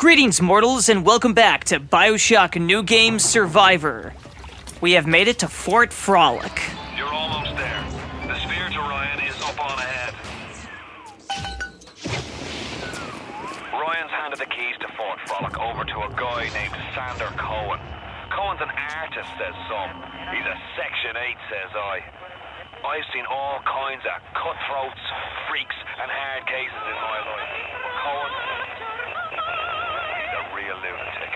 Greetings, mortals, and welcome back to Bioshock New Game Survivor. We have made it to Fort Frolic. You're almost there. The sphere to Ryan is up on ahead. Ryan's handed the keys to Fort Frolic over to a guy named Sander Cohen. Cohen's an artist, says some. He's a Section 8, says I. I've seen all kinds of cutthroats, freaks, and hard cases in my life. But Cohen, he's a real lunatic.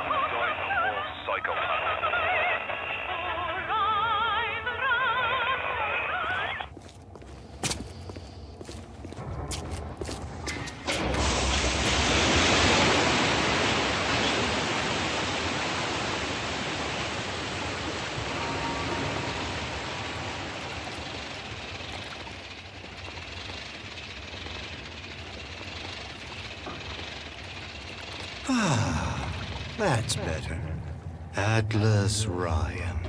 The guy's a wolf psychopath. That's better. Atlas Ryan.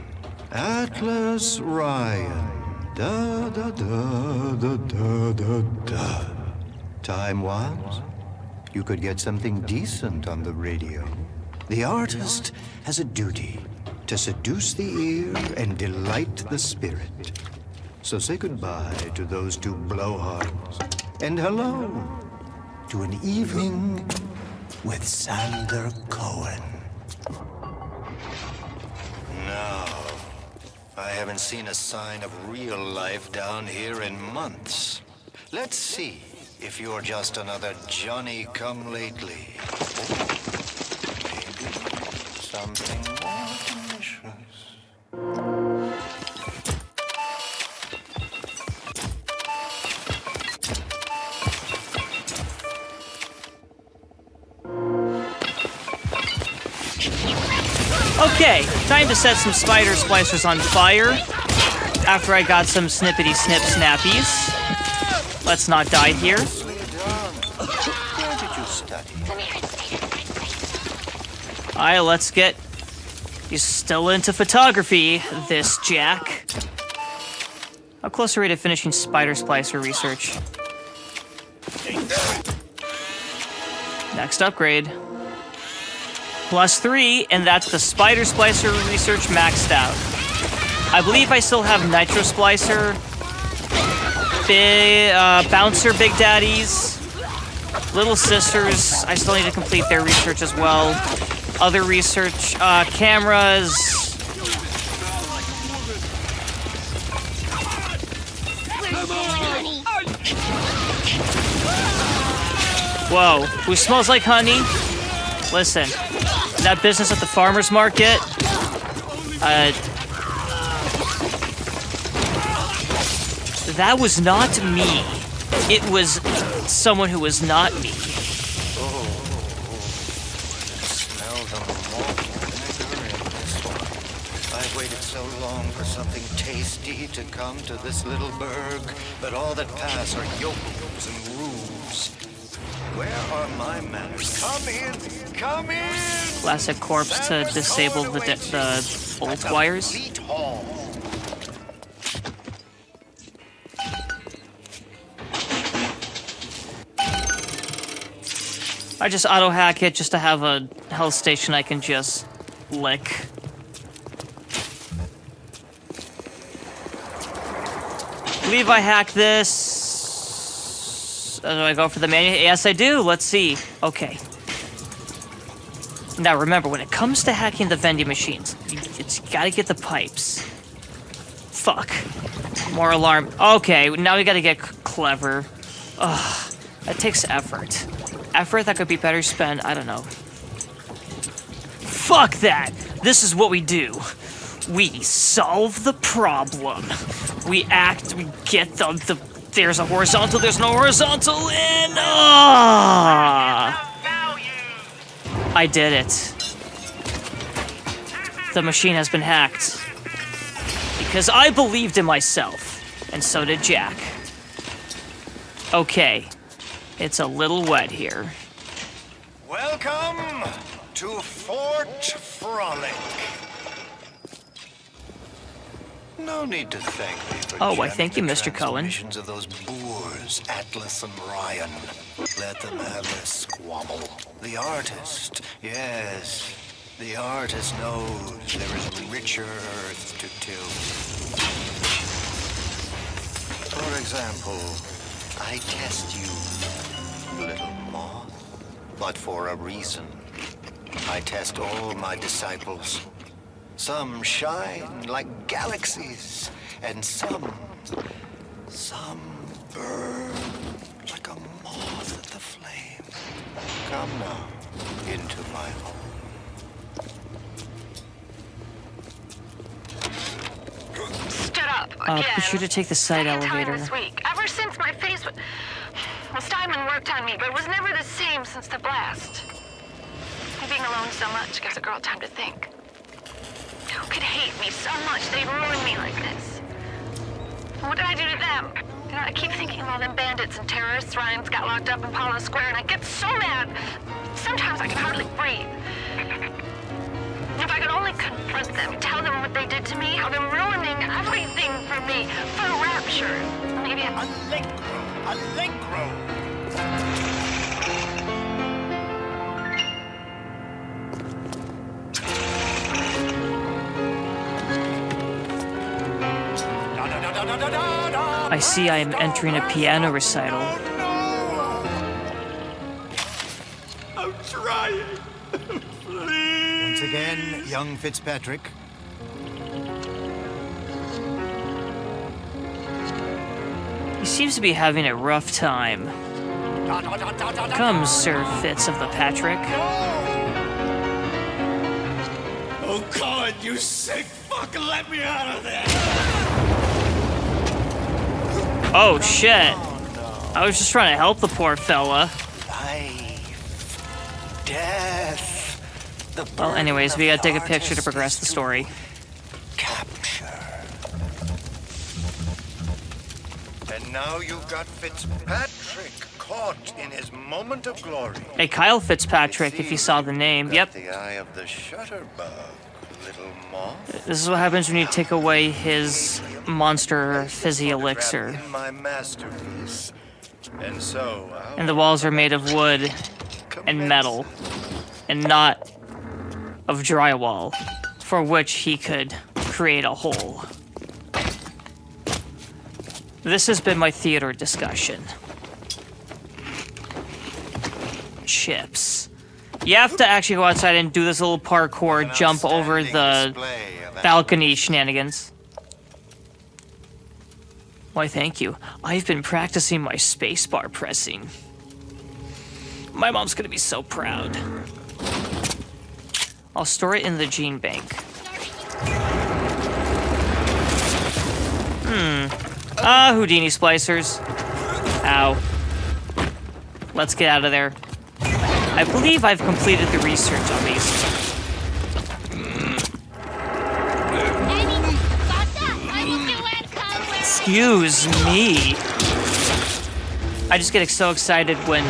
Atlas Ryan. Da da da da da da da. Time was, you could get something decent on the radio. The artist has a duty to seduce the ear and delight the spirit. So say goodbye to those two blowhards, and hello to an evening with Sander Cohen. No, I haven't seen a sign of real life down here in months. Let's see if you're just another Johnny-come-lately. Maybe something more delicious. Okay, time to set some spider splicers on fire. After I got some snippety snip snappies. Let's not die here. Where did you study? Alright, let's get... He's still into photography, this Jack. How close are we to finishing spider splicer research? Next upgrade. +3, and that's the spider splicer research maxed out. I believe I still have nitro splicer, bouncer Big Daddies, little sisters. I still need to complete their research as well. Other research, cameras. Whoa, who smells like honey? Listen. That business at the farmer's market, that was not me. It was someone who was not me. Oh, smell the malt vinegar in this one. I've waited so long for something tasty to come to this little burg, but all that pass are yokels and roofs. Where are my manners? Come in! Come in! Classic corpse to disable the bolt wires. I just auto hack it just to have a health station I can just lick. I believe I hack this. Do I go for the manual? Yes, I do. Let's see. Okay. Now remember, when it comes to hacking the vending machines, it's gotta get the pipes. Fuck. More alarm. Okay, now we gotta get clever. Ugh, that takes effort. Effort that could be better spent, I don't know. Fuck that! This is what we do. We solve the problem. We act, we get the there's a horizontal, there's no horizontal, and I did it. The machine has been hacked. Because I believed in myself. And so did Jack. Okay. It's a little wet here. Welcome to Fort Frolic. No need to thank me for I thank you, Mr. Cohen. Of those boors brothers, Atlas and Ryan. Let them have their squabble. The artist, yes, the artist knows there is a richer earth to till. For example, I test you, little moth, but for a reason. I test all my disciples. Some shine like galaxies, and some burn like a moth at the flame. Come now, into my home. Stood up again. Be sure to take the side Second time elevator. this week. Ever since my face was... Well, Steinman worked on me, but it was never the same since the blast. Being alone so much gives a girl time to think. Who could hate me so much they'd ruin me like this? What did I do to them? You know, I keep thinking of all them bandits and terrorists Ryan's got locked up in Palo Square, and I get so mad. Sometimes I can hardly breathe. If I could only confront them, tell them what they did to me, how they're ruining everything for me, for rapture. Maybe Allegro! I see I am entering a piano recital. I'm trying. Please. Once again, young Fitzpatrick. He seems to be having a rough time. Come, Sir Fitz of the Patrick. Oh, God, you sick fuck, let me out of there! Oh, shit. I was just trying to help the poor fella. Life, death, the Well, anyways, we burden gotta of take a the picture to artist progress is the story. Capture. And now you've got Fitzpatrick caught in his moment of glory. Hey, Kyle Fitzpatrick, if you saw the name. Got Yep. the eye of the shutterbug, little moth. This is what happens when you take away his monster fizzy elixir. In my masterpiece. And so, And the walls are made of wood and metal, and not of drywall, for which he could create a hole. This has been my theater discussion. Chips. You have to actually go outside and do this little parkour, jump over the balcony shenanigans. Why, thank you. I've been practicing my spacebar pressing. My mom's gonna be so proud. I'll store it in the gene bank. Houdini splicers. Ow. Let's get out of there. I believe I've completed the research on these. Excuse me. I just get so excited when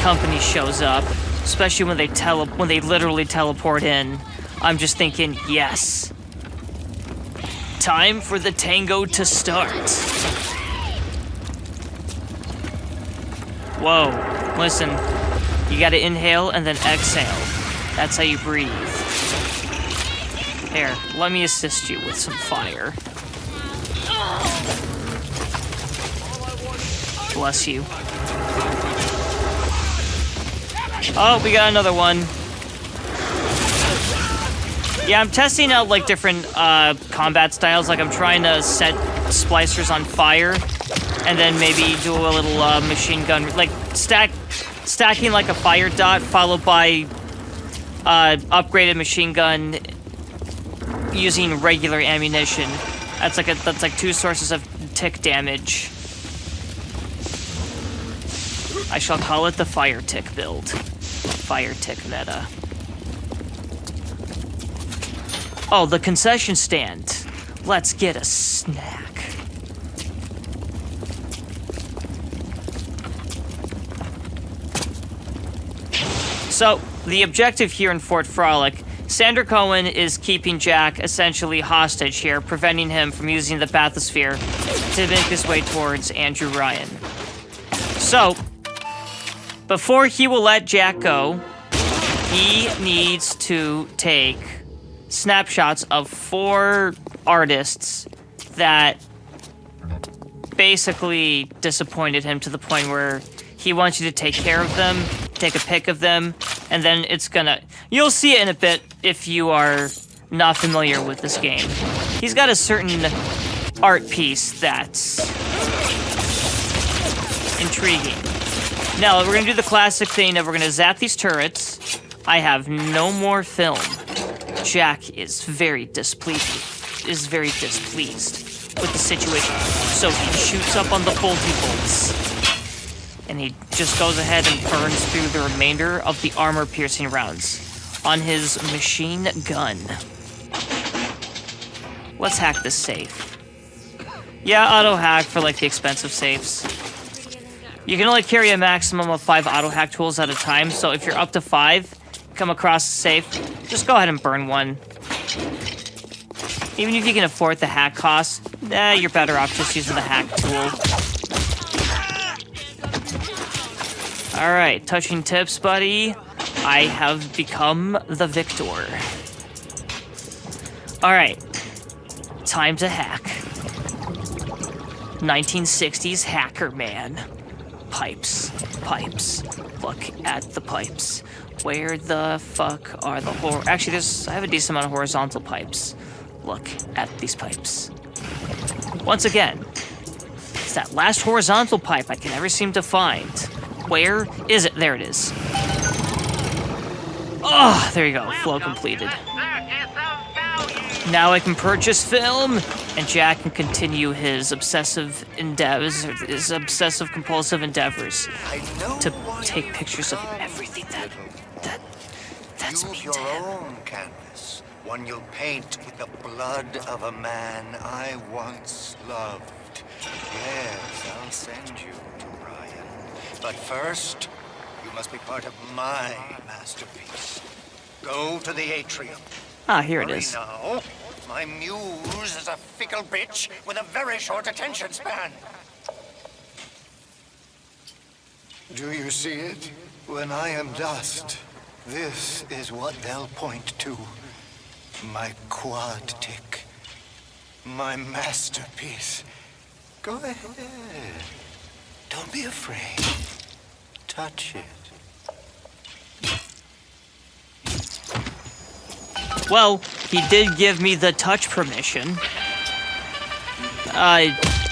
company shows up, especially when they literally teleport in. I'm just thinking, yes. Time for the tango to start. Whoa, listen. You gotta inhale and then exhale. That's how you breathe. Here, let me assist you with some fire. Bless you. Oh, we got another one. Yeah, I'm testing out like different combat styles. Like I'm trying to set splicers on fire, and then maybe do a little machine gun, like stacking like a fire dot, followed by upgraded machine gun using regular ammunition. That's like two sources of tick damage. I shall call it the fire tick build. Fire tick meta. Oh, the concession stand. Let's get a snack. So, the objective here in Fort Frolic, Sander Cohen is keeping Jack essentially hostage here, preventing him from using the bathysphere to make his way towards Andrew Ryan. So, before he will let Jack go, he needs to take snapshots of 4 artists that basically disappointed him to the point where he wants you to take care of them, take a pic of them, and then it's gonna... You'll see it in a bit if you are not familiar with this game. He's got a certain art piece that's intriguing. Now, we're gonna do the classic thing of we're gonna zap these turrets. I have no more film. Jack is very displeased with the situation. So he shoots up on the bolty bolts. And he just goes ahead and burns through the remainder of the armor-piercing rounds on his machine gun. Let's hack this safe. Yeah, auto-hack for, like, the expensive safes. You can only carry a maximum of 5 auto-hack tools at a time, so if you're up to 5, come across a safe, just go ahead and burn one. Even if you can afford the hack costs, you're better off just using the hack tool. Alright, touching tips, buddy. I have become the victor. Alright, time to hack. 1960s hacker man. Pipes. Look at the pipes. Where the fuck are the Actually, I have a decent amount of horizontal pipes. Look at these pipes. Once again, it's that last horizontal pipe I can never seem to find. Where is it? There it is. Oh, there you go. Flow completed. Now I can purchase film, and Jack can continue his obsessive compulsive endeavors to take pictures of everything that's mean Use to your him. own canvas, one you'll paint with the blood of a man I once loved. Yes, I'll send you to Ryan. But first, you must be part of my masterpiece. Go to the atrium. Ah, here it Hurry is. now. My muse is a fickle bitch with a very short attention span. Do you see it? When I am dust, this is what they'll point to. My quad tick. My masterpiece. Go ahead. Don't be afraid. Touch it. Well, he did give me the touch permission.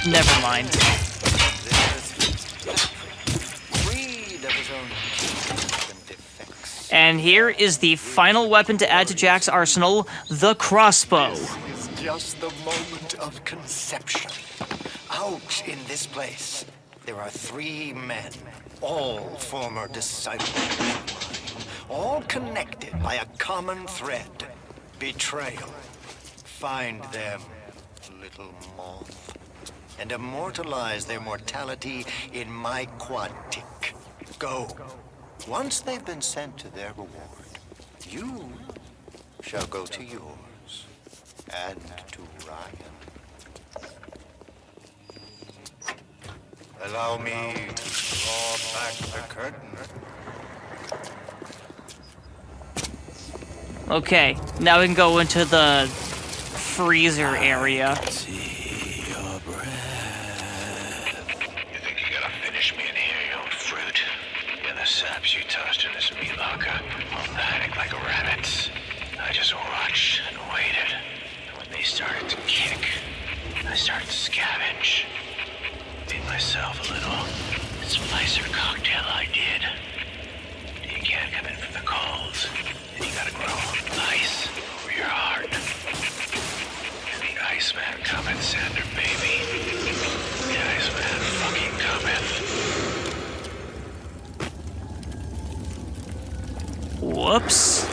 Never mind. And here is the final weapon to add to Jack's arsenal, the crossbow. This is just the moment of conception. Out in this place, there are 3 men, all former disciples of mine, all connected by a common thread. Betrayal. Find them, little moth, and immortalize their mortality in my quad tick. Go. Once they've been sent to their reward, you shall go to yours, and to Ryan. Allow me to draw back the curtain. Okay, now we can go into the freezer area. You think you gotta finish me in here, you old fruit? Yeah, the saps you tossed in this meat locker, all panicked like rabbits. I just watched and waited. And when they started to kick, I started to scavenge. Made myself a little splicer cocktail I did. You can't come in from the cold. And you gotta grow ice over your heart. And the Iceman cometh, Sander, baby. The Iceman fucking cometh. Whoops.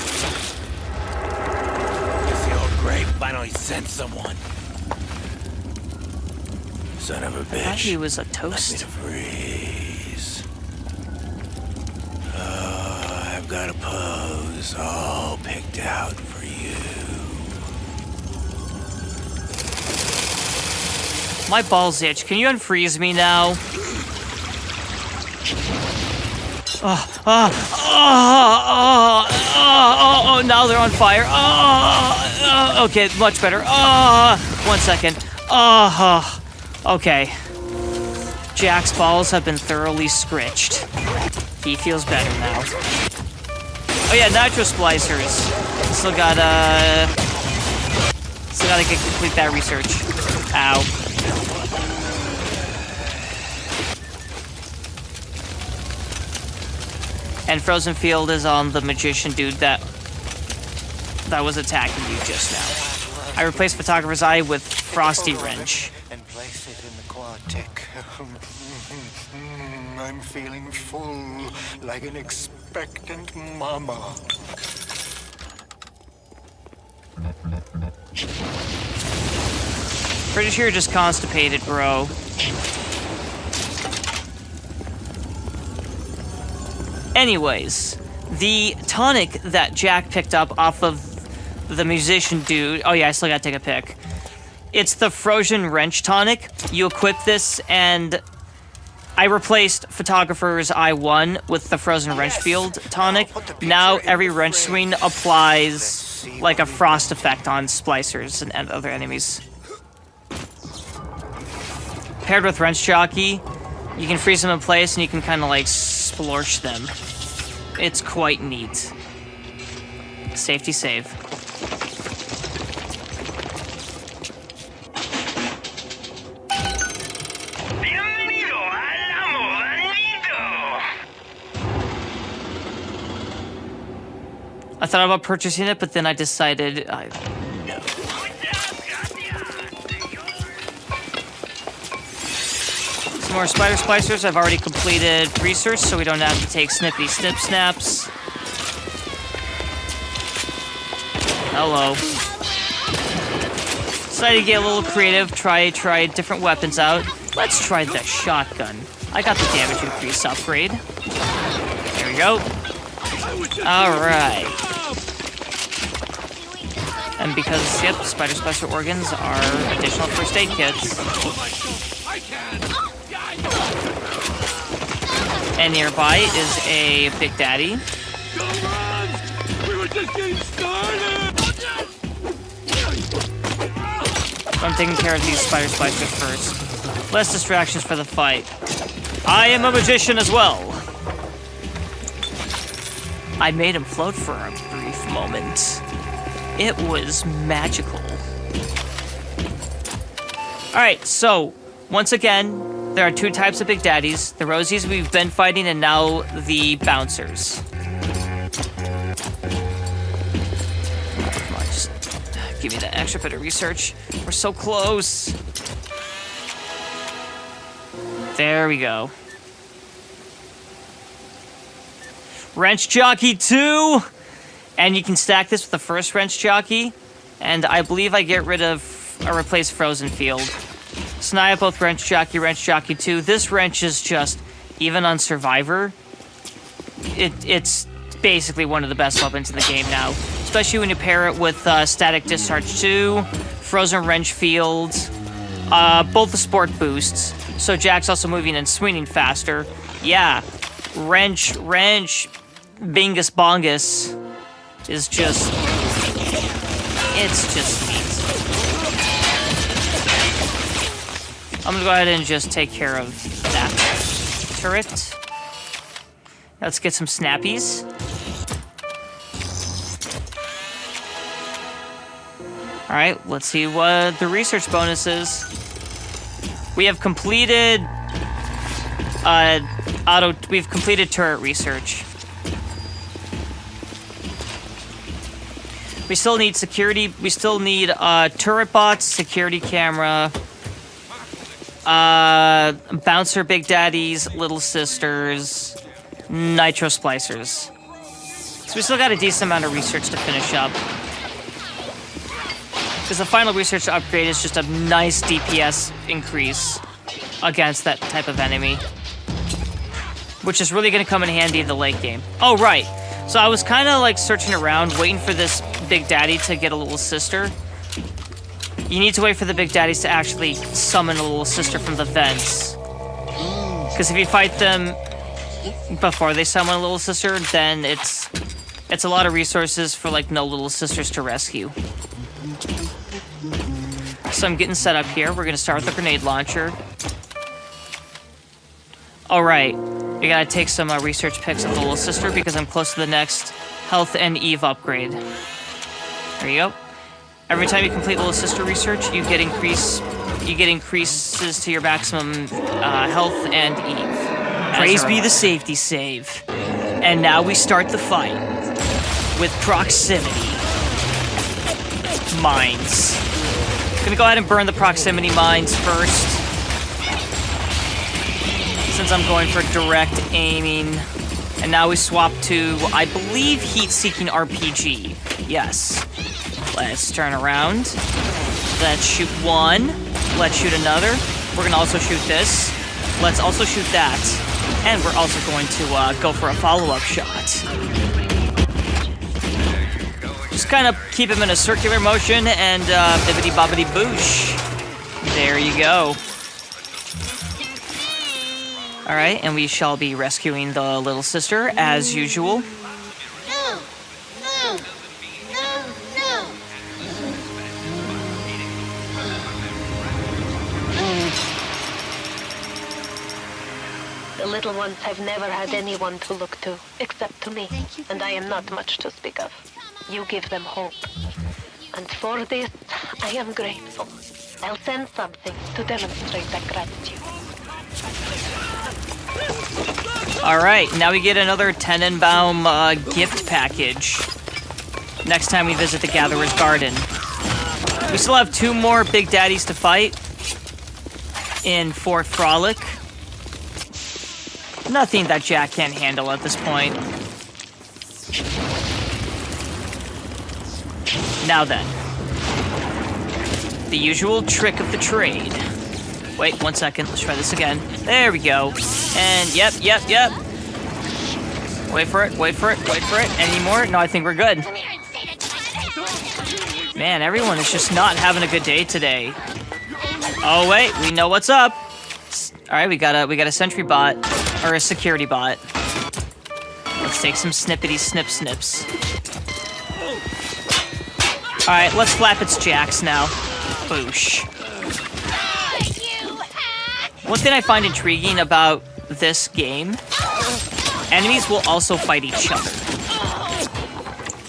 It's the old grape. Finally sent someone. Son of a I thought bitch. he was a Let me toast. to freeze. Oh, I've got a pose all picked out for you. My balls itch. Can you unfreeze me now? Oh, now they're on fire. Okay, much better. 1 second. Okay. Jack's balls have been thoroughly scritched. He feels better now. Oh yeah, nitro splicers. Still gotta complete that research. Ow. And Frozen Field is on the magician dude that was attacking you just now. I replaced Photographer's Eye with Frosty Wrench. And place it in the quad tech. I'm feeling full, like an expectant mama. Pretty sure you're just constipated, bro. Anyways, the tonic that Jack picked up off of the musician dude... Oh yeah, I still gotta take a pic. It's the Frozen Wrench tonic. You equip this, and I replaced Photographer's Eye 1 with the Frozen Wrench Field tonic. Now every wrench swing applies like a frost effect on splicers and other enemies. Paired with Wrench Jockey, you can freeze them in place and you can kind of like splorch them. It's quite neat. Safety save. I thought about purchasing it, but then I decided no. Some more spider splicers. I've already completed research, so we don't have to take snippy snip snaps. Hello. Decided to get a little creative, try different weapons out. Let's try the shotgun. I got the damage increase upgrade. There we go. Alright. And because, yep, spider splicer organs are additional first aid kits. And nearby is a Big Daddy. So I'm taking care of these spider splicers first. Less distractions for the fight. I am a magician as well. I made him float for a brief moment. It was magical. Alright, so, once again, there are two types of Big Daddies. The Rosies we've been fighting, and now the Bouncers. Come on, just give me that extra bit of research. We're so close. There we go. Wrench Jockey 2! And you can stack this with the first Wrench Jockey. And I believe I get rid of or replace Frozen Field. So now I have both Wrench Jockey 2. This wrench is just, even on Survivor, it's basically one of the best weapons in the game now. Especially when you pair it with Static Discharge 2, Frozen Wrench Field, both the sport boosts. So Jack's also moving and swinging faster. Yeah, Wrench, Bingus Bongus is just... It's just neat. I'm gonna go ahead and just take care of that turret. Let's get some snappies. Alright, let's see what the research bonus is. We have completed we've completed turret research. We still need security. We still need turret bots, security camera, bouncer Big Daddies, little sisters, nitro splicers. So we still got a decent amount of research to finish up. Because the final research upgrade is just a nice DPS increase against that type of enemy, which is really going to come in handy in the late game. Oh, right. So I was kind of like searching around, waiting for this Big Daddy to get a little sister. You need to wait for the Big Daddies to actually summon a little sister from the vents. Because if you fight them before they summon a little sister, then it's a lot of resources for like no little sisters to rescue. So I'm getting set up here. We're gonna start with the grenade launcher. Alright, we gotta take some research picks of the little sister because I'm close to the next health and Eve upgrade. There you go. Every time you complete little sister research, you get increases to your maximum health and Eve. Praise be the safety save. And now we start the fight with proximity mines. Gonna go ahead and burn the proximity mines first, since I'm going for direct aiming. And now we swap to, I believe, heat-seeking RPG. Yes. Let's turn around. Let's shoot one. Let's shoot another. We're gonna also shoot this. Let's also shoot that. And we're also going to go for a follow-up shot. Just kind of keep him in a circular motion and bibbidi-bobbidi-boosh. There you go. Alright, and we shall be rescuing the little sister as usual. No! No! No! No! The little ones have never had anyone to look to, except to me, and I am not much to speak of. You give them hope. And for this, I am grateful. I'll send something to demonstrate that gratitude. Alright, now we get another Tenenbaum gift package. Next time we visit the Gatherer's Garden. We still have 2 more Big Daddies to fight in Fort Frolic. Nothing that Jack can't handle at this point. Now then. The usual trick of the trade. Wait, 1 second. Let's try this again. There we go. And yep. Wait for it. Any more? No, I think we're good. Man, everyone is just not having a good day today. Oh wait, we know what's up. All right, we got a sentry bot or a security bot. Let's take some snippity snips. All right, let's flap its jacks now. Boosh. One thing I find intriguing about this game, enemies will also fight each other.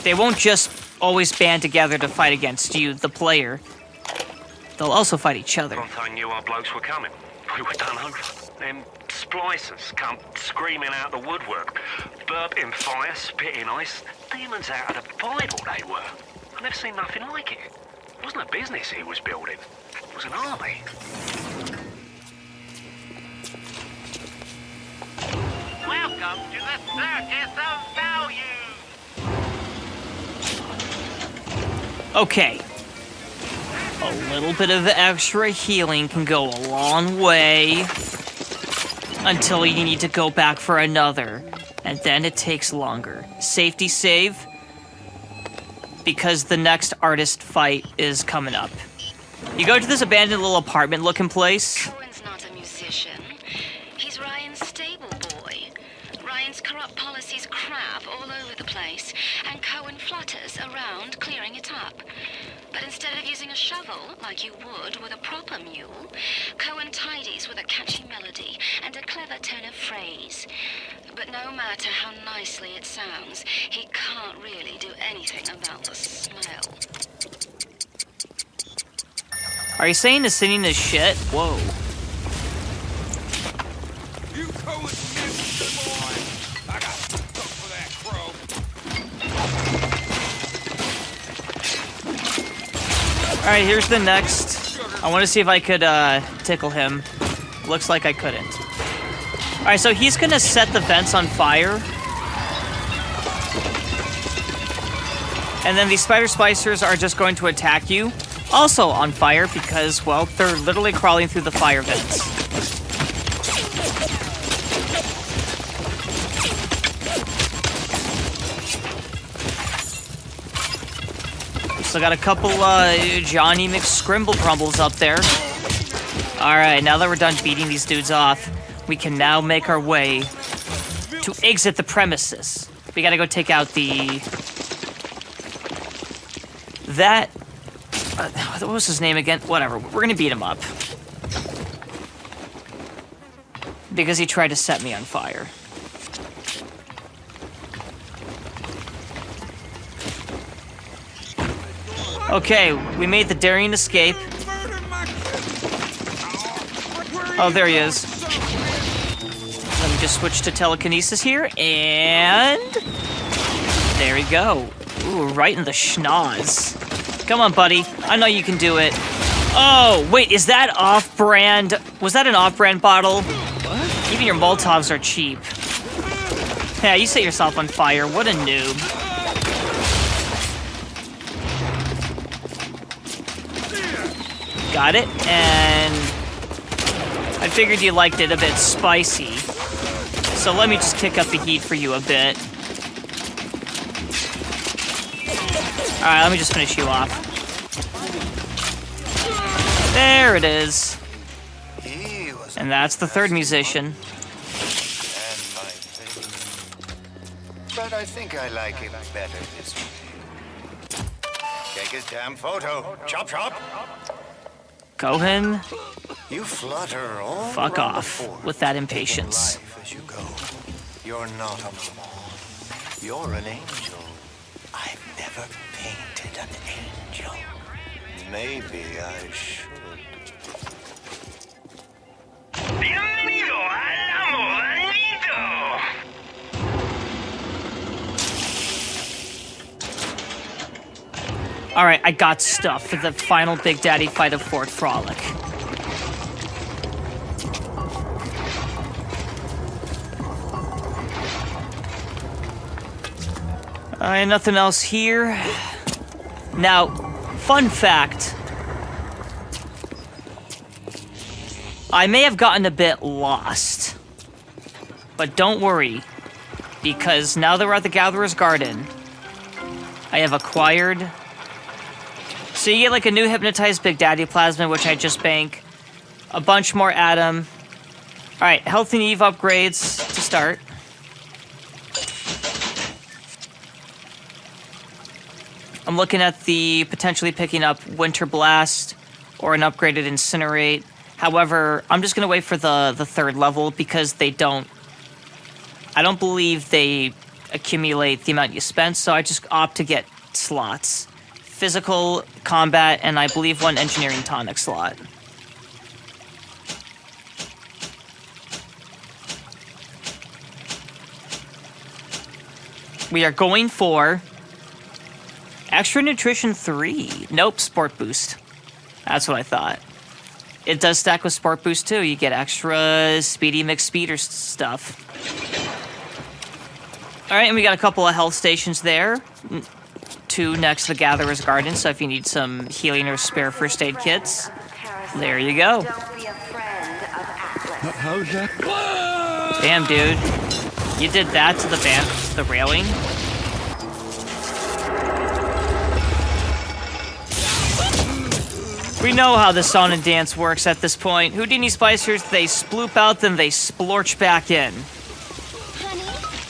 They won't just always band together to fight against you, the player. They'll also fight each other. Once I knew our blokes were coming, we were done over. Them splicers come screaming out the woodwork, burping fire, spitting ice, demons out of the Bible they were. I've never seen nothing like it. It wasn't a business he was building, it was an army. Welcome to the Circus of Value! Okay. A little bit of extra healing can go a long way until you need to go back for another. And then it takes longer. Safety save, because the next artist fight is coming up. You go to this abandoned little apartment-looking place. Cohen's not a musician. He's Ryan's stable boy. Ryan's corrupt policies crap all over the place, and Cohen flutters around clearing it up. But instead of using a shovel, like you would with a proper mule, Cohen tidies with a catchy melody and a clever turn of phrase. But no matter how nicely it sounds, he can't really do anything about the smell. Are you saying the singing is shit? Whoa. You Cohen missed, boy. I got stuff for that crow. Alright, here's the next. I want to see if I could tickle him. Looks like I couldn't. Alright, so he's gonna set the vents on fire. And then these spider splicers are just going to attack you. Also on fire because, well, they're literally crawling through the fire vents. Still got a couple Johnny McScrimble crumbles up there. Alright, now that we're done beating these dudes off, we can now make our way to exit the premises. We gotta go take out the... That... what was his name again? Whatever, we're gonna beat him up. Because he tried to set me on fire. Okay, we made the daring escape. Oh, there he is. Let me just switch to telekinesis here, and... There we go. Ooh, right in the schnoz. Come on, buddy. I know you can do it. Oh, wait, is that off-brand? Was that an off-brand bottle? What? Even your Molotovs are cheap. Yeah, you set yourself on fire. What a noob. Got it, and... I figured you liked it a bit spicy. So let me just kick up the heat for you a bit. Alright, let me just finish you off. There it is. And that's the third musician. But I think I like it better this way. Take his damn photo. Chop, chop. Cohen, You flutter all fuck around the off fort with that taking impatience. life as you go. You're not a moth. You're an angel. I've never painted an angel. Maybe I should. Bienvenido al Amornito. Alright, I got stuff for the final Big Daddy fight of Fort Frolic. Alright, nothing else here. Now, fun fact. I may have gotten a bit lost. But don't worry. Because now that we're at the Gatherer's Garden, I have acquired... So you get like a new hypnotized Big Daddy plasma, which I just bank. A bunch more Atom. Alright, Health and Eve upgrades to start. I'm looking at the potentially picking up Winter Blast or an upgraded Incinerate. However, I'm just going to wait for the third level because they don't... I don't believe they accumulate the amount you spend, so I just opt to get slots. Physical, combat, and I believe one engineering tonic slot. We are going for Extra Nutrition 3. Nope, Sport Boost. That's what I thought. It does stack with Sport Boost too. You get extra Speedy McSpeeder stuff. Alright, and we got a couple of health stations there. 2 next to the Gatherer's Garden, so if you need some healing or spare first aid kits, there you go. How's that? Damn, dude. You did that to the railing? We know how the song and dance works at this point. Houdini Spicers, they sploop out, then they splorch back in.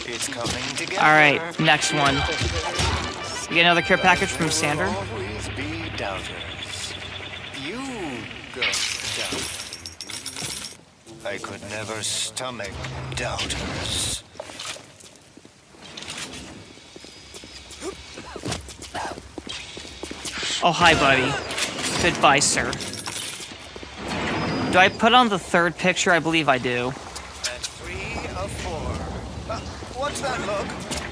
It's coming together. Alright, next one. You get another care package from Sander? Always be doubters. You go doubting. I could never stomach doubters. Oh, hi, buddy. Goodbye, sir. Do I put on the third picture? I believe I do. And 3 of 4. What's that look?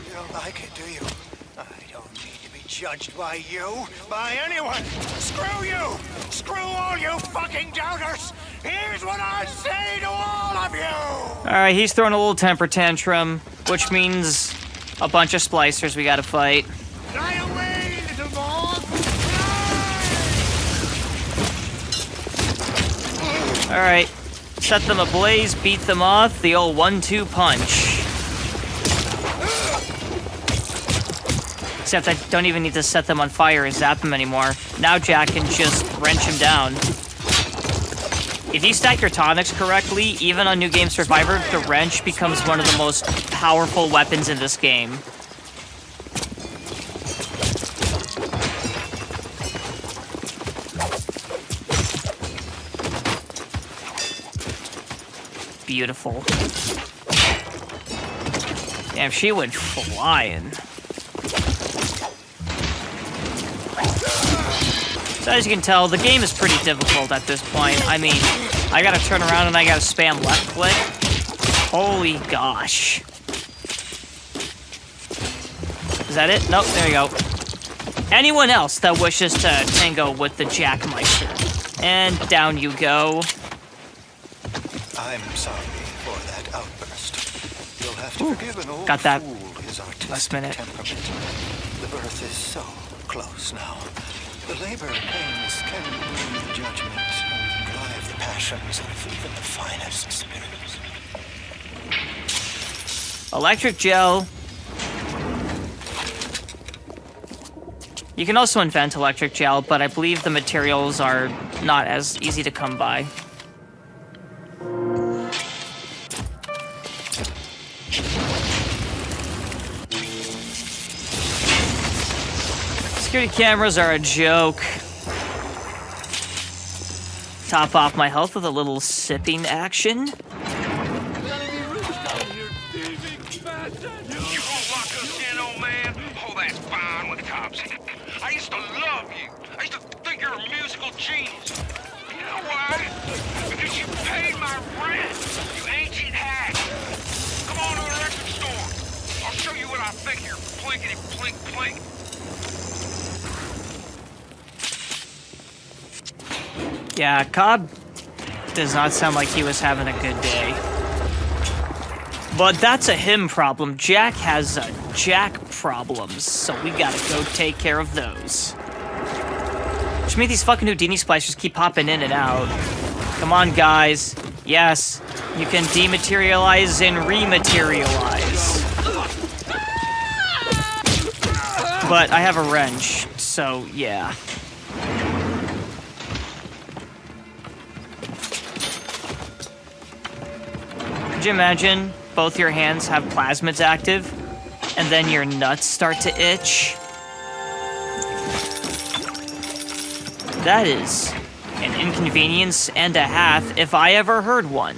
You don't like it, do you? I don't need to be judged by you, by anyone. Screw you! Screw all you fucking doubters! Here's what I say to all of you! Alright, he's throwing a little temper tantrum, which means a bunch of splicers we gotta fight. Fly away, little moth! Alright, set them ablaze, beat them off, the old 1-2 punch. Except I don't even need to set them on fire and zap them anymore. Now Jack can just wrench him down. If you stack your tonics correctly, even on New Game Survivor, the wrench becomes one of the most powerful weapons in this game. Beautiful. Damn, she went flying. So as you can tell, the game is pretty difficult at this point. I mean, I gotta turn around and I gotta spam left click. Holy gosh. Is that it? Nope, there you go. Anyone else that wishes to tango with the Jackmeister? And down you go. I'm sorry for that outburst. You'll have to forgive an old got that fool his last artistic minute. temperament. The birth is so close now. The labor pains can ruin the judgment and drive the passions of even the finest spirits. Electric gel. You can also invent electric gel, but I believe the materials are not as easy to come by. Security cameras are a joke. Top off my health with a little sipping action. You won't lock us in, old man? Oh, that's fine with cops. I used to love you. I used to think you're a musical genius. You know why? Because you paid my rent, you ancient hag. Come on to the record store. I'll show you what I think here. Plinkety plink plink. Yeah, Cobb does not sound like he was having a good day. But that's a him problem. Jack has Jack problems, so we gotta go take care of those. Which means these fucking Houdini splashers keep popping in and out. Come on, guys. Yes, you can dematerialize and rematerialize. But I have a wrench, so yeah. Could you imagine both your hands have plasmids active, and then your nuts start to itch? That is an inconvenience and a half if I ever heard one.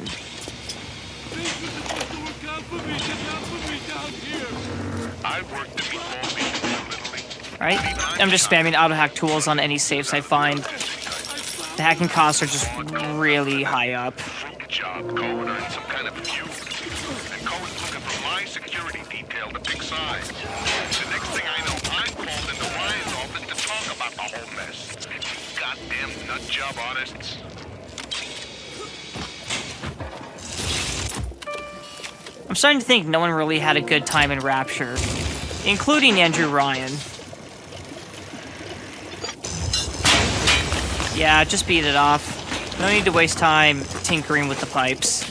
Right? I'm just spamming auto-hack tools on any safes I find. The hacking costs are just really high up. Job, Cohen earned some kind of feud. And Cohen's looking for my security detail to pick sides. The next thing I know, I'm called into Ryan's office to talk about the whole mess. Goddamn nut job artists. I'm starting to think no one really had a good time in Rapture, including Andrew Ryan. Yeah, just beat it off. No need to waste time tinkering with the pipes.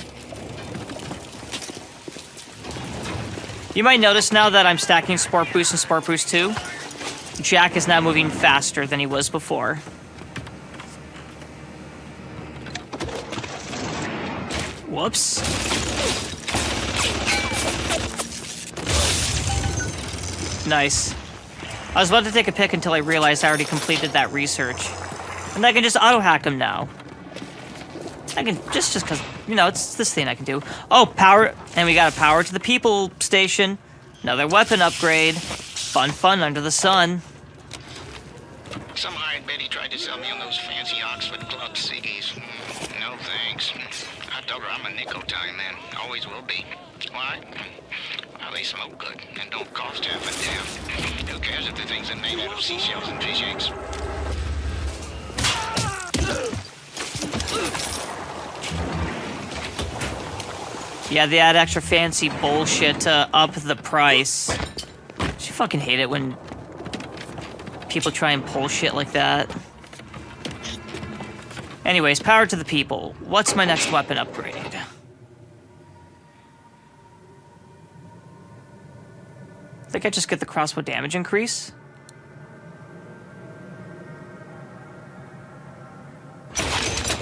You might notice now that I'm stacking Sport Boost and Sport Boost 2, Jack is now moving faster than he was before. Whoops. Nice. I was about to take a pick until I realized I already completed that research. And I can just auto-hack him now. I can, just because, you know, it's this thing I can do. Oh, power, and we got a power to the people station. Another weapon upgrade. Fun, fun under the sun. Some hired Betty tried to sell me on those fancy Oxford Club ciggies. No thanks. I told her I'm a nicotine man. Always will be. Why? Well, they smoke good and don't cost half a damn. Who cares if the things are made out of seashells and fish eggs? Yeah, they add extra fancy bullshit to up the price. I fucking hate it when people try and pull shit like that. Anyways, power to the people. What's my next weapon upgrade? I think I just get the crossbow damage increase.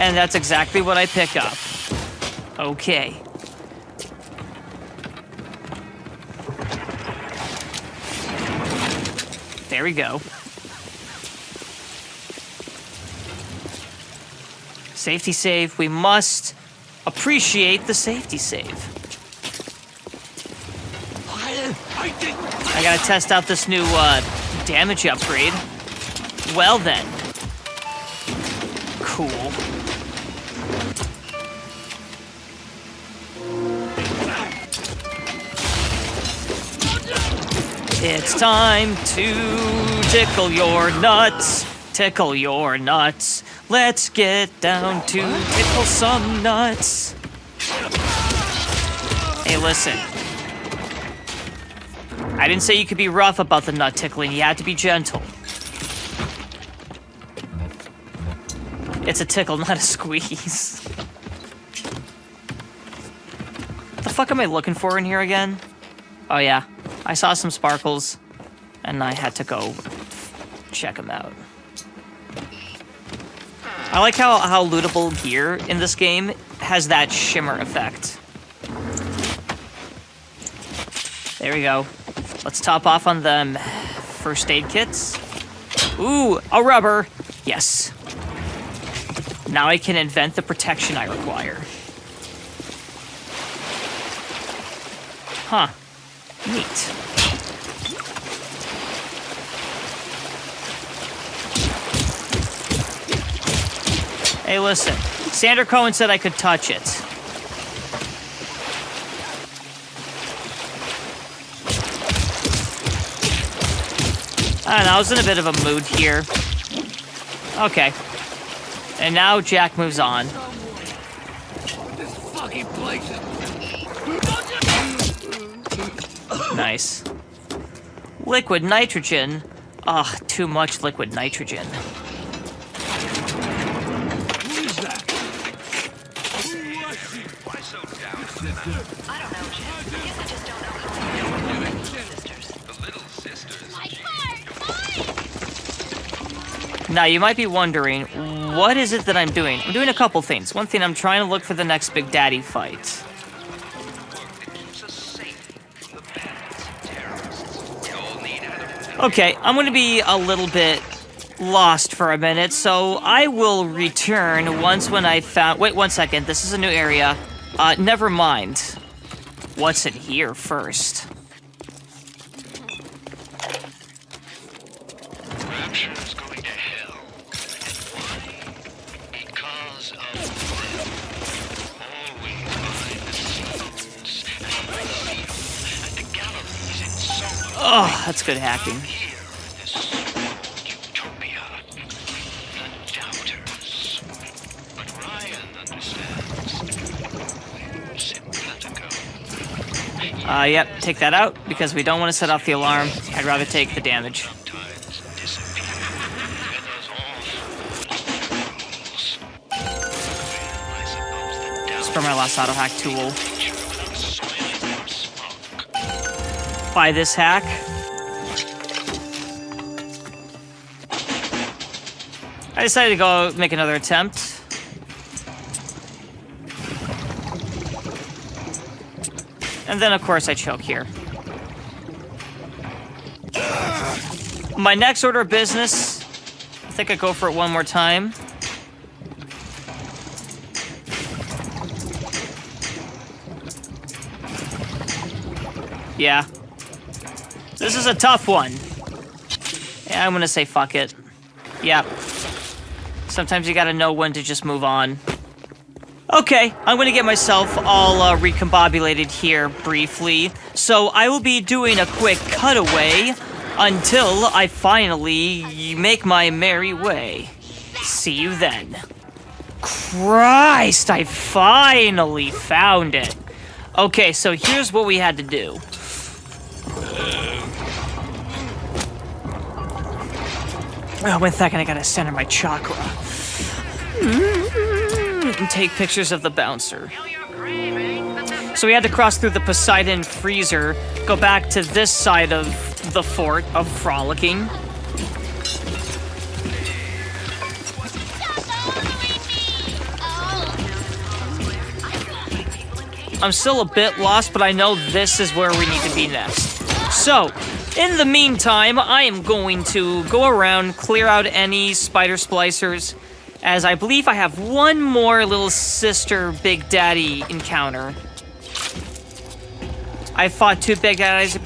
and that's exactly what I pick up. Okay. There we go. Safety save. We must appreciate the safety save. I gotta test out this new damage upgrade. Well then. Cool. It's time to tickle your nuts. Tickle your nuts. Let's get down to tickle some nuts. Hey, listen. I didn't say you could be rough about the nut tickling. You had to be gentle. It's a tickle, not a squeeze. What the fuck am I looking for in here again? Oh yeah, I saw some sparkles, and I had to go check them out. I like how lootable gear in this game has that shimmer effect. There we go. Let's top off on the first aid kits. Ooh, a rubber. Yes. Now I can invent the protection I require. Huh. Neat. Hey, listen. Sander Cohen said I could touch it. I don't know, I was in a bit of a mood here. Okay. And now Jack moves on. Nice. Liquid nitrogen. Ah, too much liquid nitrogen. I don't know, Jim. I guess I just don't know how to do sisters. The little sisters. Now, you might be wondering, what is it that I'm doing? I'm doing a couple things. One thing, I'm trying to look for the next Big Daddy fight. Okay, I'm going to be a little bit lost for a minute, so I will return once when I found... Wait, 1 second. This is a new area. Never mind. What's in here first? Rapture is going to hell. And why? Because of them. Always behind the scenes. And the galleries in so Oh, that's good hacking. here, this so-called utopia. The doubters. But Ryan understands. We're simpatico. Yep, take that out, because we don't want to set off the alarm. I'd rather take the damage. Sometimes disappear. And those awful rules. I suppose the Just for my last auto hack tool. nature without soiling or smoke. By this hack. I decided to go make another attempt. And then, of course, I choke here. My next order of business, I think I go for it one more time. Yeah. This is a tough one. Yeah, I'm gonna say fuck it. Yep. Sometimes you gotta know when to just move on. Okay, I'm gonna get myself all recombobulated here briefly. So I will be doing a quick cutaway until I finally make my merry way. See you then. Christ, I finally found it. Okay, so here's what we had to do. Oh, 1 second, I gotta center my chakra. And take pictures of the bouncer. So we had to cross through the Poseidon freezer, go back to this side of the fort of frolicking. I'm still a bit lost, but I know this is where we need to be next. So, in the meantime, I am going to go around, clear out any spider splicers, as I believe I have one more little sister Big Daddy encounter. I fought 2 Big Daddies.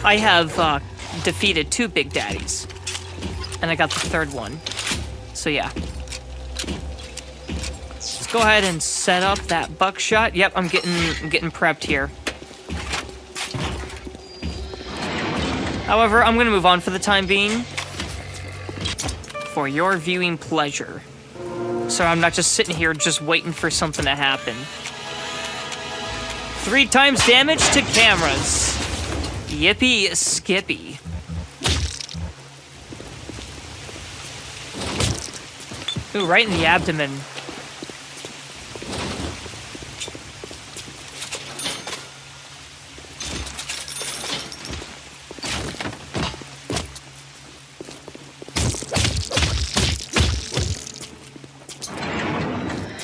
I have defeated 2 Big Daddies. And I got the 3rd one. So yeah. Let's go ahead and set up that buckshot. Yep, I'm getting prepped here. However, I'm gonna move on for the time being. For your viewing pleasure. So I'm not just sitting here just waiting for something to happen. 3 times damage to cameras. Yippee skippy. Ooh, right in the abdomen.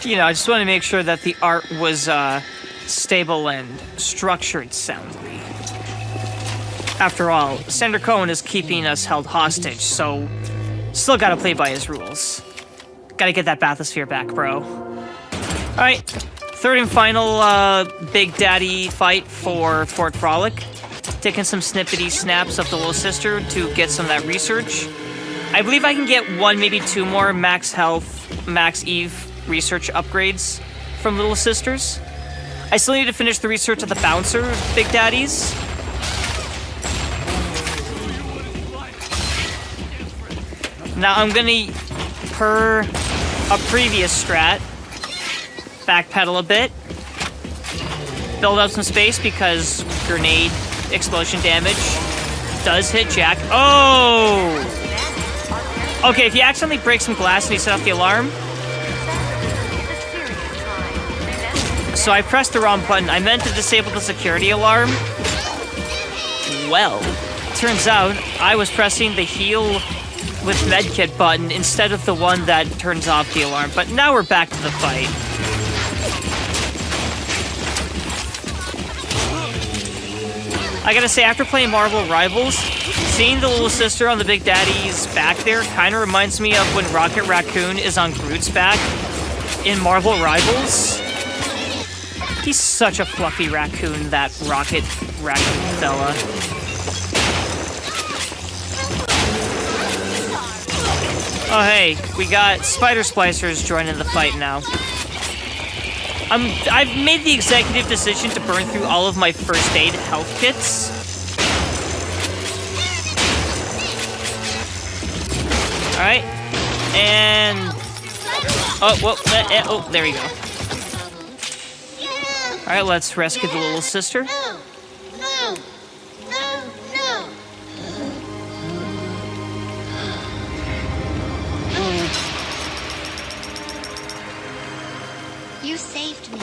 You know, I just want to make sure that the art was stable and structured soundly. After all, Senator Cohen is keeping us held hostage, so still gotta play by his rules. Gotta get that bathysphere back, bro. Alright, 3rd and final Big Daddy fight for Fort Frolic. Taking some snippety snaps of the little sister to get some of that research. I believe I can get 1, maybe 2 more max health, max Eve research upgrades from little sisters. I still need to finish the research of the bouncer Big Daddies. Now I'm gonna, per a previous strat, backpedal a bit, build up some space because grenade explosion damage does hit Jack. Oh! Okay, if you accidentally break some glass and you set off the alarm. So I pressed the wrong button. I meant to disable the security alarm. Well, turns out I was pressing the heal with medkit button instead of the one that turns off the alarm. But now we're back to the fight. I gotta say, after playing Marvel Rivals, seeing the little sister on the Big Daddy's back there kind of reminds me of when Rocket Raccoon is on Groot's back in Marvel Rivals. He's such a fluffy raccoon, that Rocket Raccoon fella. Oh hey, we got Spider Splicers joining the fight now. I've made the executive decision to burn through all of my first aid health kits. Alright. And... oh, well, oh, there we go. Alright, let's rescue the little sister. No. You saved me.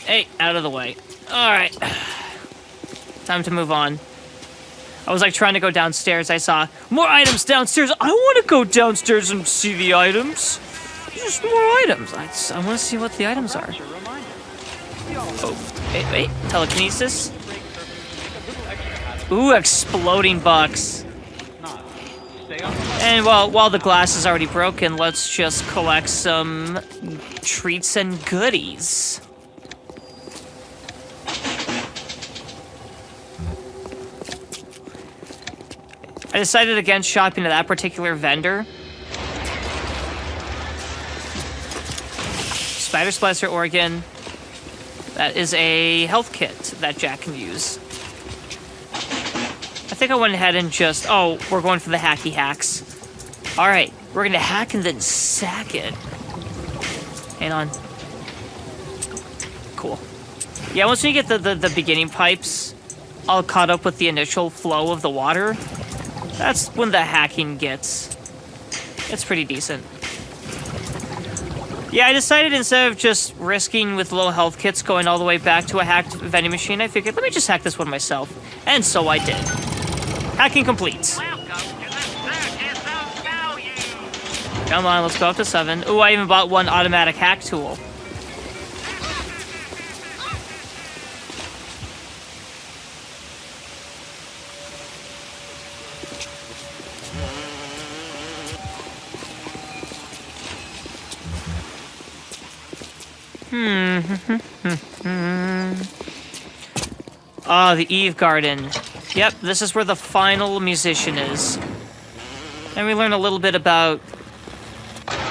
Hey, out of the way. Alright. Time to move on. I was like trying to go downstairs. I saw more items downstairs. I want to go downstairs and see the items. Just more items. I want to see what the items are. Oh, wait. Telekinesis. Ooh, exploding bucks. And while the glass is already broken, let's just collect some treats and goodies. I decided against shopping at that particular vendor. Spider Splicer Organ. That is a health kit that Jack can use. I think I went ahead and just... oh, we're going for the hacky hacks. Alright, we're gonna hack and then sack it. Hang on. Cool. Yeah, once we get the beginning pipes all caught up with the initial flow of the water, that's when the hacking gets... it's pretty decent. Yeah, I decided instead of just risking with low health kits going all the way back to a hacked vending machine, I figured, let me just hack this one myself. And so I did. Hacking complete. Welcome to the Circus of Value. Come on, let's go up to 7. Ooh, I even bought one automatic hack tool. Ah, the Eve Garden. Yep, this is where the final musician is. And we learn a little bit about...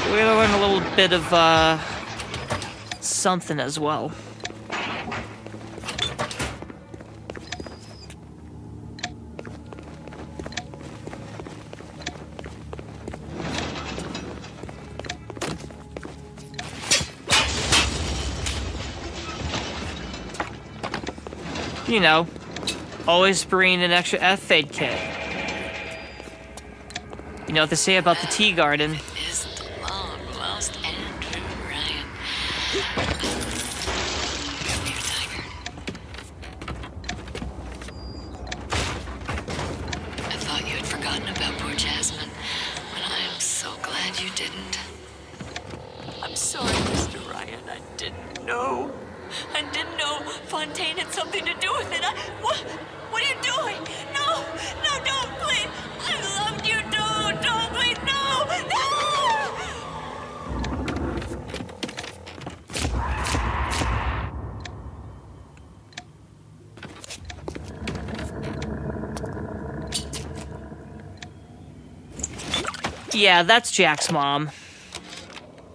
We learn a little bit of, something as well. You know, always bring an extra F-Fade kit. You know what they say about the tea garden. Is the long-lost Andrew Ryan. Come here, Tiger. I thought you had forgotten about poor Jasmine, but I am so glad you didn't. I'm sorry, Mr. Ryan. I didn't know. I didn't know Fontaine had something to do with it. What are you doing? No, don't, please. I loved you, don't, please, no. Yeah, that's Jack's mom.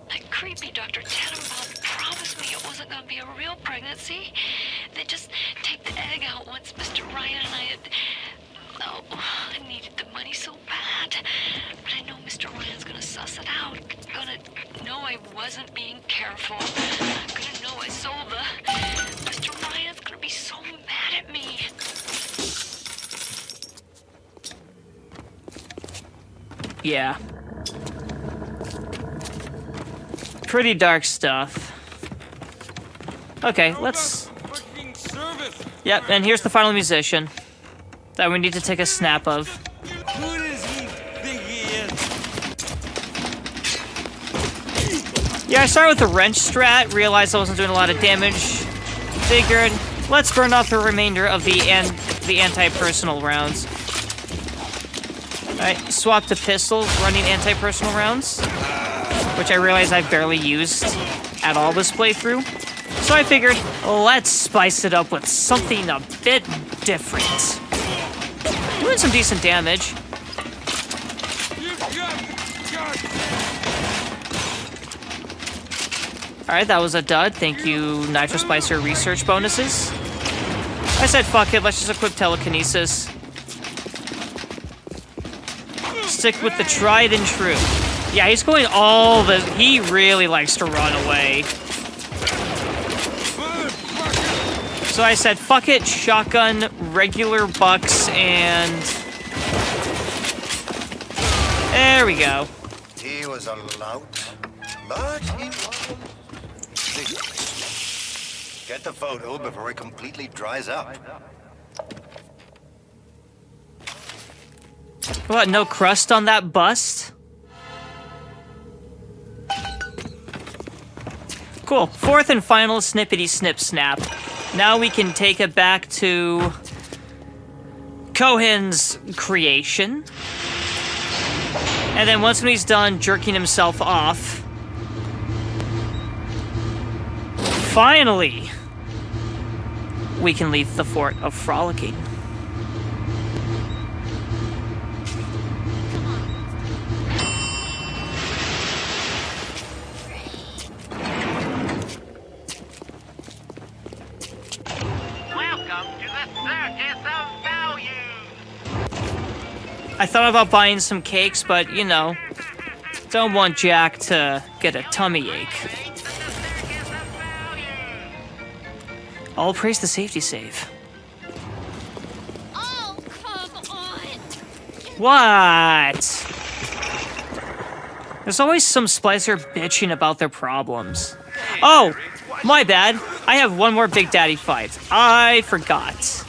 That creepy Dr. Tenenbaum promised me it wasn't going to be a real pregnancy. They just take the egg out once Mr. Ryan and I had... Oh, I needed the money so bad. But I know Mr. Ryan's going to suss it out. Gonna know I wasn't being careful. Gonna know I sold the... Mr. Ryan's going to be so mad at me. Yeah. Pretty dark stuff. Okay, let's... Yep, and here's the final musician that we need to take a snap of. Who does he think he is? Yeah, I started with the wrench strat, realized I wasn't doing a lot of damage. Figured, let's burn off the remainder of the anti-personal rounds. Alright, swap to pistol, running anti-personal rounds, which I realize I've barely used at all this playthrough. So I figured, let's spice it up with something a bit different. Doing some decent damage. Alright, that was a dud. Thank you, Nitro Spicer research bonuses. I said, fuck it, let's just equip telekinesis. Stick with the tried and true. Yeah, he's going all the... He really likes to run away. So I said, fuck it, shotgun, regular bucks, and... There we go. He was a lout, but he won. Get the photo before it completely dries up. What, no crust on that bust? Cool. Fourth and final snippety snip snap. Now we can take it back to Cohen's creation. And then once he's done jerking himself off, finally, we can leave the fort of frolicking. I thought about buying some cakes, but, you know, don't want Jack to get a tummy ache. I'll praise the safety save. Oh, come on. What? There's always some splicer bitching about their problems. Oh, my bad. I have one more Big Daddy fight. I forgot.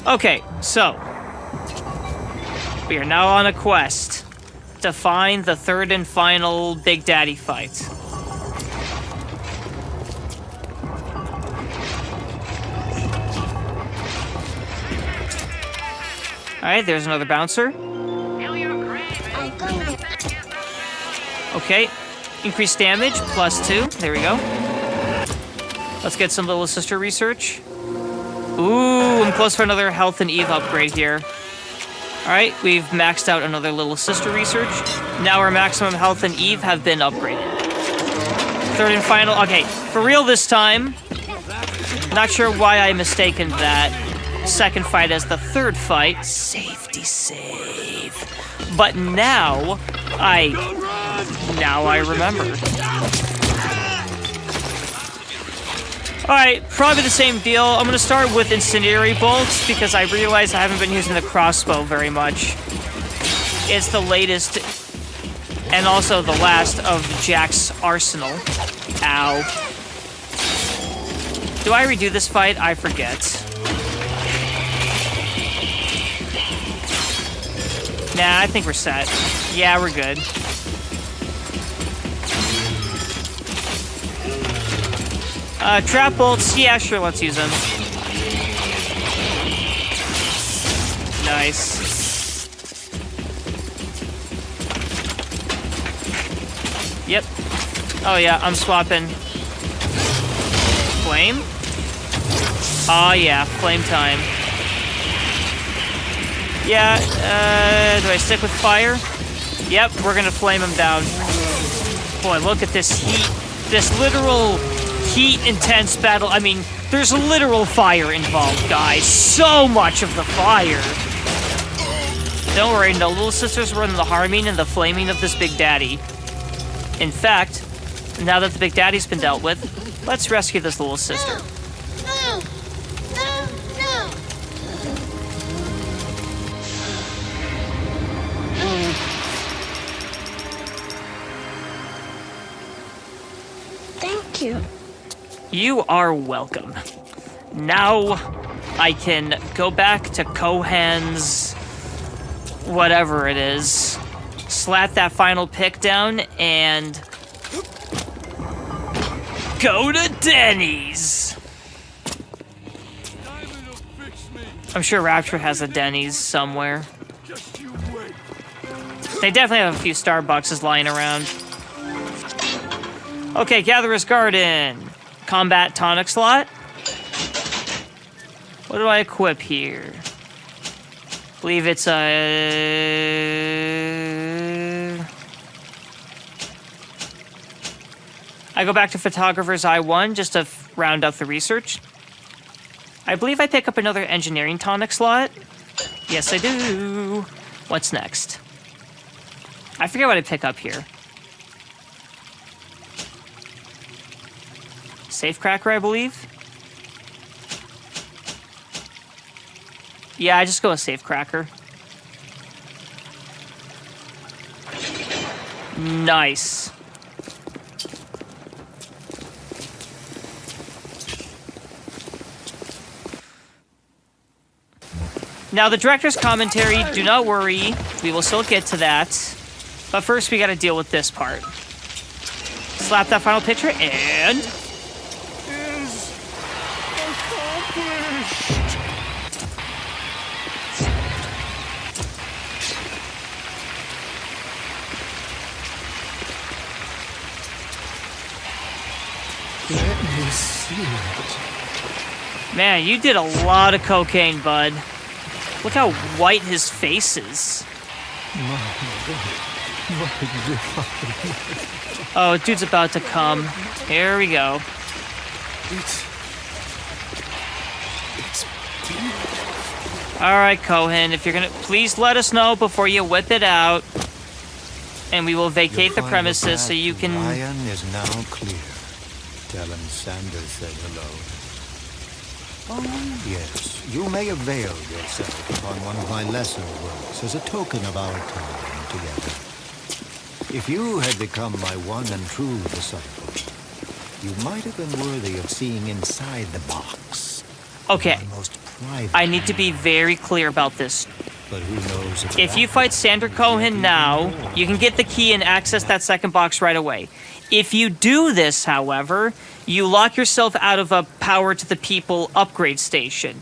Okay, so we are now on a quest to find the third and final Big Daddy fight. Alright, there's another bouncer. Okay, increased damage, +2. There we go. Let's get some little sister research. Ooh, I'm close for another health and Eve upgrade here. Alright, we've maxed out another little sister research. Now our maximum health and Eve have been upgraded. Third and final. Okay, for real this time. Not sure why I mistaken that second fight as the third fight. Safety save. But now I remember. Alright, probably the same deal. I'm gonna start with incendiary bolts because I realize I haven't been using the crossbow very much. It's the latest and also the last of Jack's arsenal. Ow. Do I redo this fight? I forget. Nah, I think we're set. Yeah, we're good. Trap bolts, yeah, sure, let's use them. Nice. Yep. Oh yeah, I'm swapping. Flame? Oh yeah, flame time. Yeah, do I stick with fire? Yep, we're gonna flame him down. Boy, look at this heat. This literal heat-intense battle. I mean, there's literal fire involved, guys. So much of the fire. Don't worry, no little sisters were in the harming and the flaming of this Big Daddy. In fact, now that the Big Daddy's been dealt with, let's rescue this little sister. No! No! No! Thank you. You are welcome. Now I can go back to Kohan's whatever it is, slap that final pick down, and go to Denny's. I'm sure Rapture has a Denny's somewhere. They definitely have a few Starbucks lying around. Okay, Gatherer's Garden. Combat tonic slot. What do I equip here? Believe it's a... I go back to Photographer's Eye 1 just to round up the research. I believe I pick up another engineering tonic slot. Yes, I do. What's next? I forget what I pick up here. Safecracker, I believe. Yeah, I just go with Safecracker. Nice. Now, the director's commentary, do not worry. We will still get to that. But first, we gotta deal with this part. Slap that final picture, and... Let me see it. Man, you did a lot of cocaine, bud. Look how white his face is. Oh, dude's about to come. Here we go. Alright, Cohen, if you're gonna... Please let us know before you whip it out. And we will vacate the premises so you can... Ryan is now clear. Tell him Sanders said hello. Oh, yes. You may avail yourself upon one of my lesser works as a token of our time together. If you had become my one and true disciple, you might have been worthy of seeing inside the box. Okay. My most Why? I need to be very clear about this. But who knows If you fight Sander Cohen now, you can get the key and access that second box right away. If you do this, however, you lock yourself out of a Power to the People upgrade station,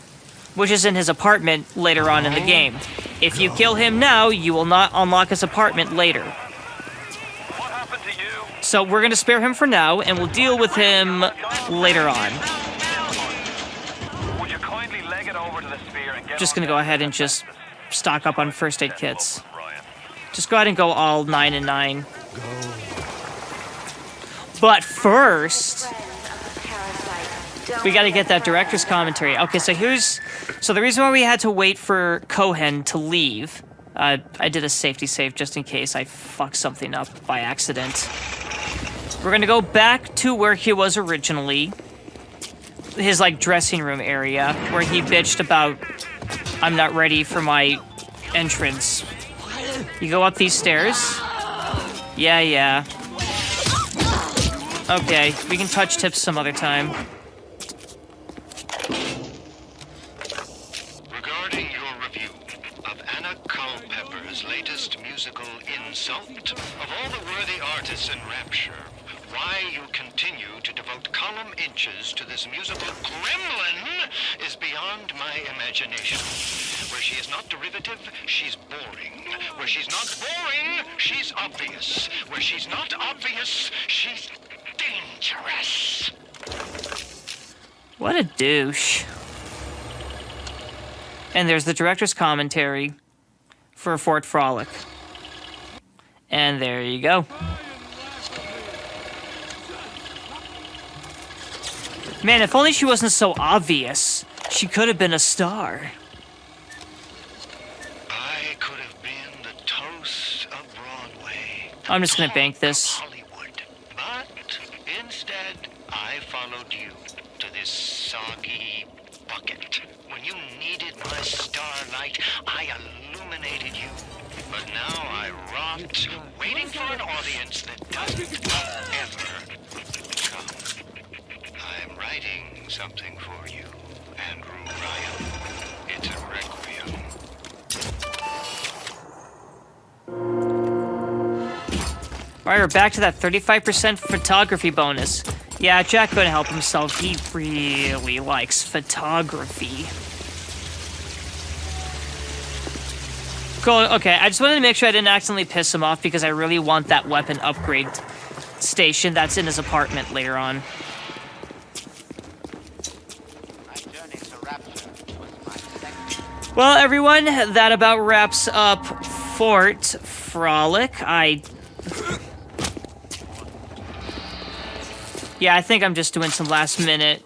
which is in his apartment later on in the game. If you kill him now, you will not unlock his apartment later. What happened to you? So we're going to spare him for now, and we'll deal with him later on. Would you kindly leg it over to the sphere and get Just on going to go down ahead to and the just census? stock up on first aid kits. Ryan. Just go ahead and go all 9 and 9. But first, we got to get that director's commentary. Okay, so the reason why we had to wait for Cohen to leave. I did a safety save just in case I fucked something up by accident. We're gonna go back to where he was originally, his like dressing room area, where he bitched about I'm not ready for my entrance. You go up these stairs. Yeah. Okay, we can touch tips some other time. Regarding your review of Anna Culpepper's latest musical Insult, of all the worthy artists in Rapture, why you continue to devote column inches to this musical gremlin is beyond my imagination. Where she is not derivative, she's boring. Where she's not boring, she's obvious. Where she's not obvious, she's dangerous. What a douche. And there's the director's commentary for Fort Frolic. And there you go. Man, if only she wasn't so obvious. She could have been a star. I could have been the toast of Broadway. I'm just gonna bank this. Hollywood. But instead, I followed you to this soggy bucket. When you needed my starlight, I illuminated you. But now I rot, waiting for an audience that doesn't ever come. I'm writing something for you, Andrew Ryan. It's a requiem. Alright, we're back to that 35% photography bonus. Yeah, Jack couldn't help himself. He really likes photography. Cool, okay, I just wanted to make sure I didn't accidentally piss him off because I really want that weapon upgrade station that's in his apartment later on. Well, everyone, that about wraps up Fort Frolic. Yeah, I think I'm just doing some last minute,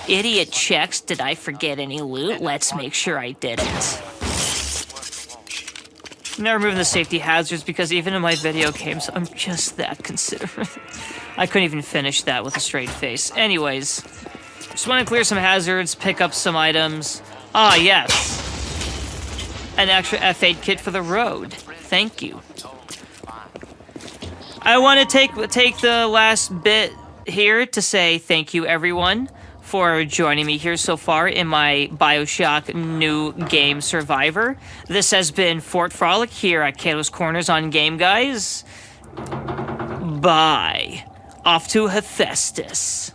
idiot checks. Did I forget any loot? Let's make sure I didn't. I'm not removing the safety hazards because even in my video games, I'm just that considerate. I couldn't even finish that with a straight face. Anyways, just want to clear some hazards, pick up some items. Ah, yes. An extra F8 kit for the road. Thank you. I want to take the last bit here to say thank you, everyone, for joining me here so far in my Bioshock new game Survivor. This has been Fort Frolic here at Kato's Corners on Game Guys. Bye. Off to Hephaestus.